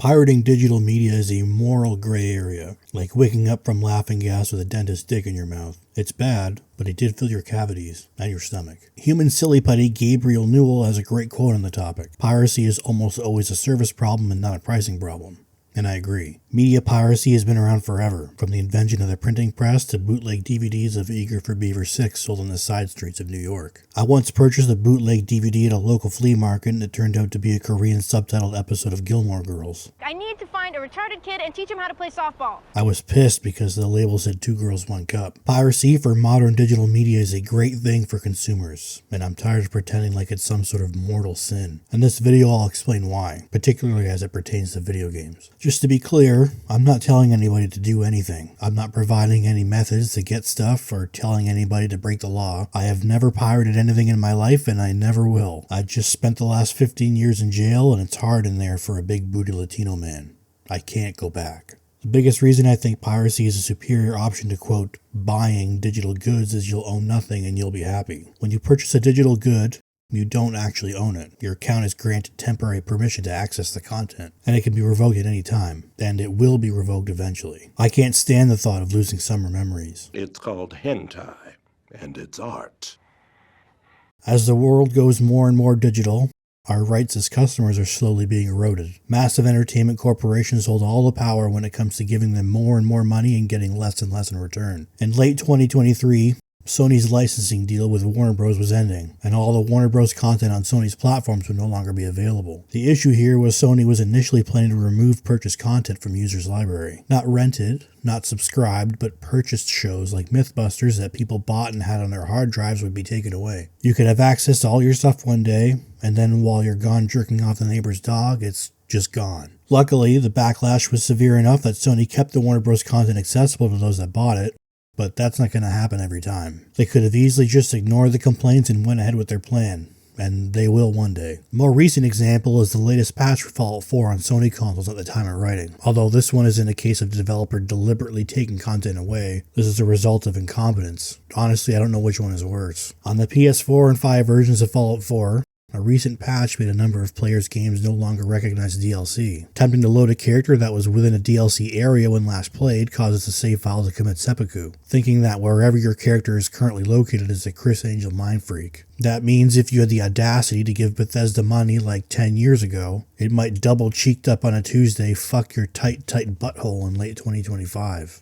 Pirating digital media is a moral gray area, like waking up from laughing gas with a dentist's dick in your mouth. It's bad, but it did fill your cavities and your stomach. Human silly putty Gabriel Newell has a great quote on the topic. Piracy is almost always a service problem and not a pricing problem. And I agree. Media piracy has been around forever, from the invention of the printing press to bootleg DVDs of Eager for Beaver 6 sold on the side streets of New York. I once purchased a bootleg DVD at a local flea market and it turned out to be a Korean subtitled episode of Gilmore Girls. I need to find a retarded kid and teach him how to play softball. I was pissed because the label said 2 girls, 1 cup. Piracy for modern digital media is a great thing for consumers, and I'm tired of pretending like it's some sort of mortal sin. In this video I'll explain why, particularly as it pertains to video games. Just to be clear, I'm not telling anybody to do anything. I'm not providing any methods to get stuff or telling anybody to break the law. I have never pirated anything in my life and I never will. I just spent the last 15 years in jail and it's hard in there for a big booty Latino man. I can't go back. The biggest reason I think piracy is a superior option to, quote, buying digital goods is you'll own nothing and you'll be happy. When you purchase a digital good, you don't actually own it. Your account is granted temporary permission to access the content, and it can be revoked at any time, and it will be revoked eventually. I can't stand the thought of losing summer memories. It's called hentai, and it's art. As the world goes more and more digital, our rights as customers are slowly being eroded. Massive entertainment corporations hold all the power when it comes to giving them more and more money and getting less and less in return. In late 2023, Sony's licensing deal with Warner Bros. Was ending, and all the Warner Bros. Content on Sony's platforms would no longer be available. The issue here was Sony was initially planning to remove purchased content from users' library. Not rented, not subscribed, but purchased shows like Mythbusters that people bought and had on their hard drives would be taken away. You could have access to all your stuff one day, and then while you're gone jerking off the neighbor's dog, it's just gone. Luckily, the backlash was severe enough that Sony kept the Warner Bros. Content accessible to those that bought it, but that's not going to happen every time. They could have easily just ignored the complaints and went ahead with their plan, and they will one day. A more recent example is the latest patch for Fallout 4 on Sony consoles at the time of writing. Although this one isn't a case of the developer deliberately taking content away, this is a result of incompetence. Honestly, I don't know which one is worse. On the PS4 and 5 versions of Fallout 4, a recent patch made a number of players' games no longer recognize DLC. Attempting to load a character that was within a DLC area when last played causes the save file to commit seppuku, thinking that wherever your character is currently located is a Chris Angel mind freak. That means if you had the audacity to give Bethesda money like 10 years ago, it might double cheeked up on a Tuesday fuck your tight butthole in late 2025.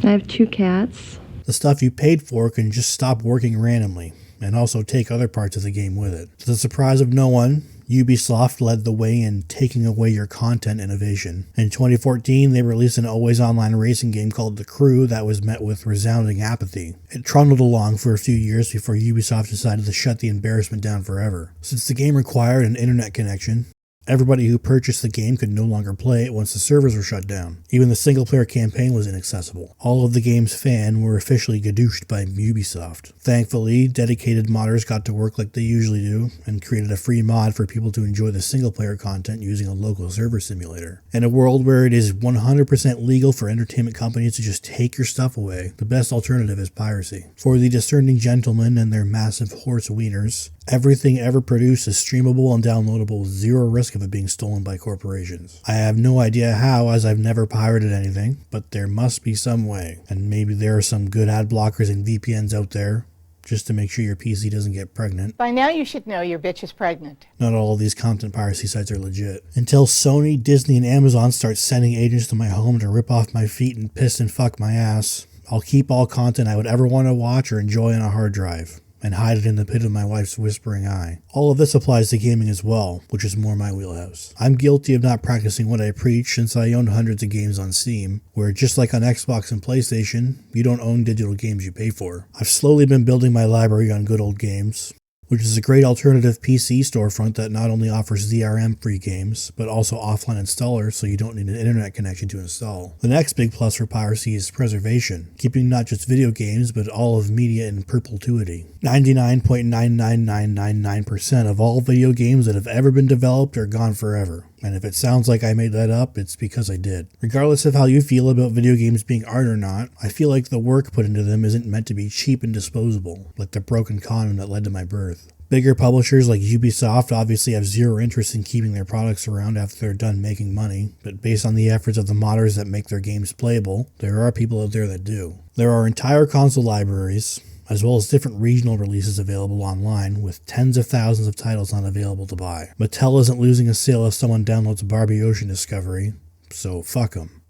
I have 2 cats. The stuff you paid for can just stop working randomly, and also take other parts of the game with it. To the surprise of no one, Ubisoft led the way in taking away your content innovation. In 2014, they released an always online racing game called The Crew that was met with resounding apathy. It trundled along for a few years before Ubisoft decided to shut the embarrassment down forever. Since the game required an internet connection, everybody who purchased the game could no longer play it once the servers were shut down. Even the single-player campaign was inaccessible. All of the game's fans were officially gadooshed by Ubisoft. Thankfully, dedicated modders got to work like they usually do, and created a free mod for people to enjoy the single-player content using a local server simulator. In a world where it is 100% legal for entertainment companies to just take your stuff away, the best alternative is piracy. For the discerning gentlemen and their massive horse wieners, everything ever produced is streamable and downloadable with zero risk of it being stolen by corporations. I have no idea how, as I've never pirated anything, but there must be some way. And maybe there are some good ad blockers and VPNs out there, just to make sure your PC doesn't get pregnant. By now you should know your bitch is pregnant. Not all of these content piracy sites are legit. Until Sony, Disney, and Amazon start sending agents to my home to rip off my feet and piss and fuck my ass, I'll keep all content I would ever want to watch or enjoy on a hard drive, and hide it in the pit of my wife's whispering eye. All of this applies to gaming as well, which is more my wheelhouse. I'm guilty of not practicing what I preach since I own hundreds of games on Steam, where just like on Xbox and PlayStation, you don't own digital games you pay for. I've slowly been building my library on good old games, which is a great alternative PC storefront that not only offers DRM-free games, but also offline installers so you don't need an internet connection to install. The next big plus for piracy is preservation, keeping not just video games, but all of media in perpetuity. 99.99999% of all video games that have ever been developed are gone forever. And if it sounds like I made that up, it's because I did. Regardless of how you feel about video games being art or not, I feel like the work put into them isn't meant to be cheap and disposable, like the broken condom that led to my birth. Bigger publishers like Ubisoft obviously have zero interest in keeping their products around after they're done making money, but based on the efforts of the modders that make their games playable, there are people out there that do. There are entire console libraries, as well as different regional releases available online, with tens of thousands of titles not available to buy. Mattel isn't losing a sale if someone downloads Barbie Ocean Discovery, so fuck them.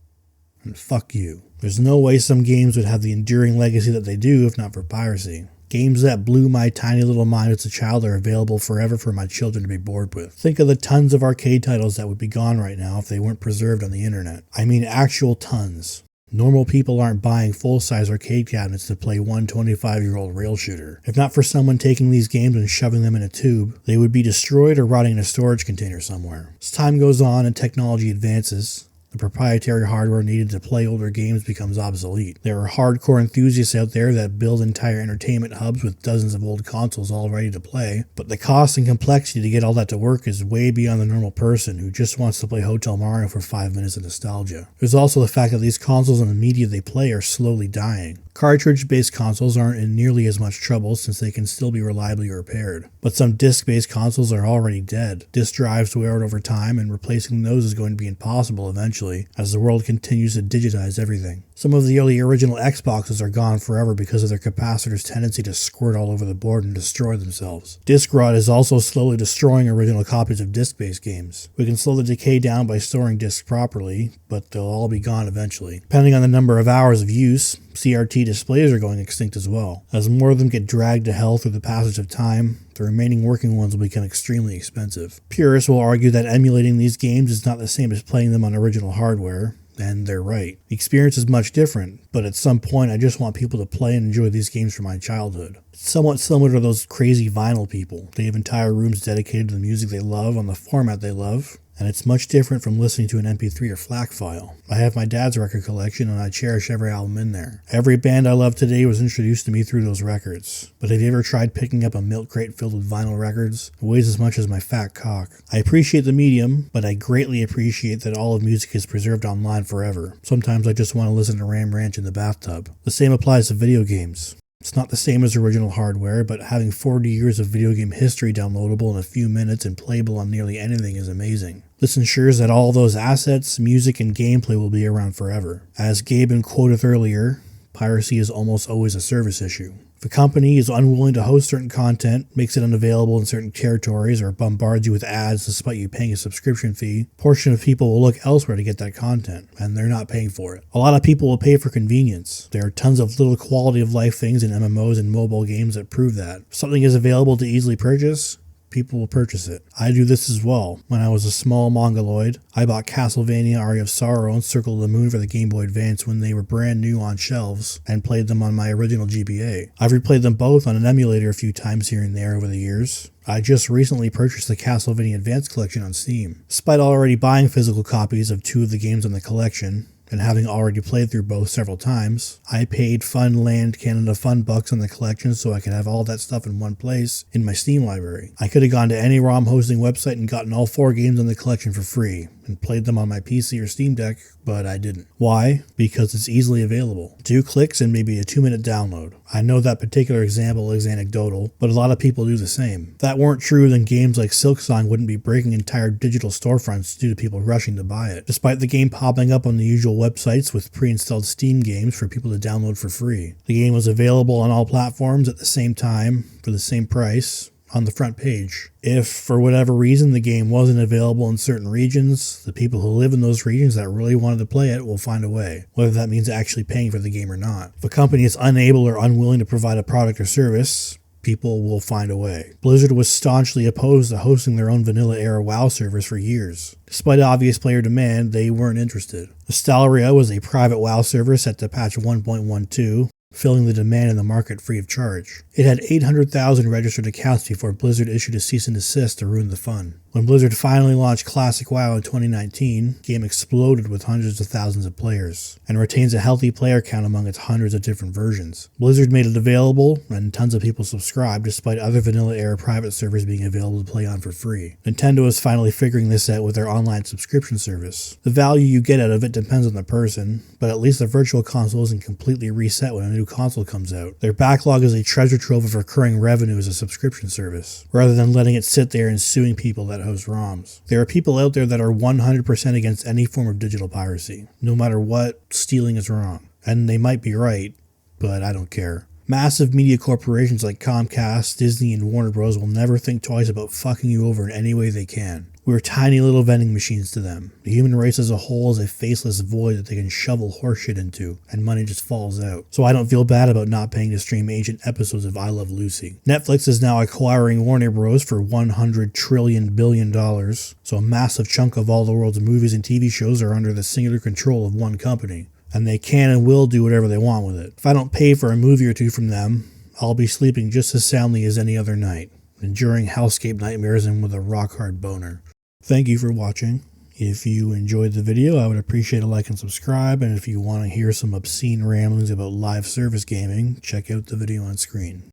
And fuck you. There's no way some games would have the enduring legacy that they do if not for piracy. Games that blew my tiny little mind as a child are available forever for my children to be bored with. Think of the tons of arcade titles that would be gone right now if they weren't preserved on the internet. I mean actual tons. Normal people aren't buying full-size arcade cabinets to play one 25-year-old rail shooter. If not for someone taking these games and shoving them in a tube, they would be destroyed or rotting in a storage container somewhere. As time goes on and technology advances, the proprietary hardware needed to play older games becomes obsolete. There are hardcore enthusiasts out there that build entire entertainment hubs with dozens of old consoles all ready to play, but the cost and complexity to get all that to work is way beyond the normal person who just wants to play Hotel Mario for 5 minutes of nostalgia. There's also the fact that these consoles and the media they play are slowly dying. Cartridge-based consoles aren't in nearly as much trouble since they can still be reliably repaired. But some disc-based consoles are already dead. Disk drives wear out over time, and replacing those is going to be impossible eventually, as the world continues to digitize everything. Some of the early original Xboxes are gone forever because of their capacitors' tendency to squirt all over the board and destroy themselves. Disk rot is also slowly destroying original copies of disc-based games. We can slow the decay down by storing discs properly, but they'll all be gone eventually. Depending on the number of hours of use, CRT displays are going extinct as well. As more of them get dragged to hell through the passage of time, the remaining working ones will become extremely expensive. Purists will argue that emulating these games is not the same as playing them on original hardware, and they're right. The experience is much different, but at some point I just want people to play and enjoy these games from my childhood. It's somewhat similar to those crazy vinyl people. They have entire rooms dedicated to the music they love on the format they love, and it's much different from listening to an MP3 or FLAC file. I have my dad's record collection and I cherish every album in there. Every band I love today was introduced to me through those records. But have you ever tried picking up a milk crate filled with vinyl records? It weighs as much as my fat cock. I appreciate the medium, but I greatly appreciate that all of music is preserved online forever. Sometimes I just want to listen to Ram Ranch in the bathtub. The same applies to video games. It's not the same as original hardware, but having 40 years of video game history downloadable in a few minutes and playable on nearly anything is amazing. This ensures that all those assets, music, and gameplay will be around forever. As Gaben quoted earlier, piracy is almost always a service issue. If a company is unwilling to host certain content, makes it unavailable in certain territories, or bombards you with ads despite you paying a subscription fee, a portion of people will look elsewhere to get that content, and they're not paying for it. A lot of people will pay for convenience. There are tons of little quality of life things in MMOs and mobile games that prove that. If something is available to easily purchase, people will purchase it. I do this as well. When I was a small mongoloid, I bought Castlevania Aria of Sorrow and Circle of the Moon for the Game Boy Advance when they were brand new on shelves, and played them on my original GBA. I've replayed them both on an emulator a few times here and there over the years. I just recently purchased the Castlevania Advance collection on Steam. Despite already buying physical copies of 2 of the games in the collection, and having already played through both several times, I paid Funland Canada Fun bucks on the collection so I could have all that stuff in one place in my Steam library. I could have gone to any ROM hosting website and gotten all 4 games in the collection for free, and played them on my PC or Steam Deck, but I didn't. Why? Because it's easily available. 2 clicks and maybe a 2-minute download. I know that particular example is anecdotal, but a lot of people do the same. If that weren't true, then games like Silksong wouldn't be breaking entire digital storefronts due to people rushing to buy it, despite the game popping up on the usual websites with pre-installed Steam games for people to download for free. The game was available on all platforms at the same time, for the same price, on the front page. If, for whatever reason, the game wasn't available in certain regions, the people who live in those regions that really wanted to play it will find a way, whether that means actually paying for the game or not. If a company is unable or unwilling to provide a product or service, people will find a way. Blizzard was staunchly opposed to hosting their own vanilla-era WoW servers for years. Despite obvious player demand, they weren't interested. Nostalria was a private WoW server set to patch 1.12, filling the demand in the market free of charge. It had 800,000 registered accounts before Blizzard issued a cease and desist to ruin the fun. When Blizzard finally launched Classic WoW in 2019, the game exploded with hundreds of thousands of players, and retains a healthy player count among its hundreds of different versions. Blizzard made it available, and tons of people subscribed despite other vanilla-era private servers being available to play on for free. Nintendo is finally figuring this out with their online subscription service. The value you get out of it depends on the person, but at least the virtual console isn't completely reset when a new console comes out. Their backlog is a treasure trove of recurring revenue as a subscription service, rather than letting it sit there and suing people that host ROMs. There are people out there that are 100% against any form of digital piracy. No matter what, stealing is wrong. And they might be right, but I don't care. Massive media corporations like Comcast, Disney, and Warner Bros. Will never think twice about fucking you over in any way they can. We're tiny little vending machines to them. The human race as a whole is a faceless void that they can shovel horseshit into, and money just falls out. So I don't feel bad about not paying to stream ancient episodes of I Love Lucy. Netflix is now acquiring Warner Bros. For $100 billion, so a massive chunk of all the world's movies and TV shows are under the singular control of one company. And they can and will do whatever they want with it. If I don't pay for a movie or two from them, I'll be sleeping just as soundly as any other night, enduring hellscape nightmares and with a rock-hard boner. Thank you for watching. If you enjoyed the video, I would appreciate a like and subscribe, and if you want to hear some obscene ramblings about live service gaming, check out the video on screen.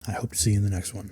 I hope to see you in the next one.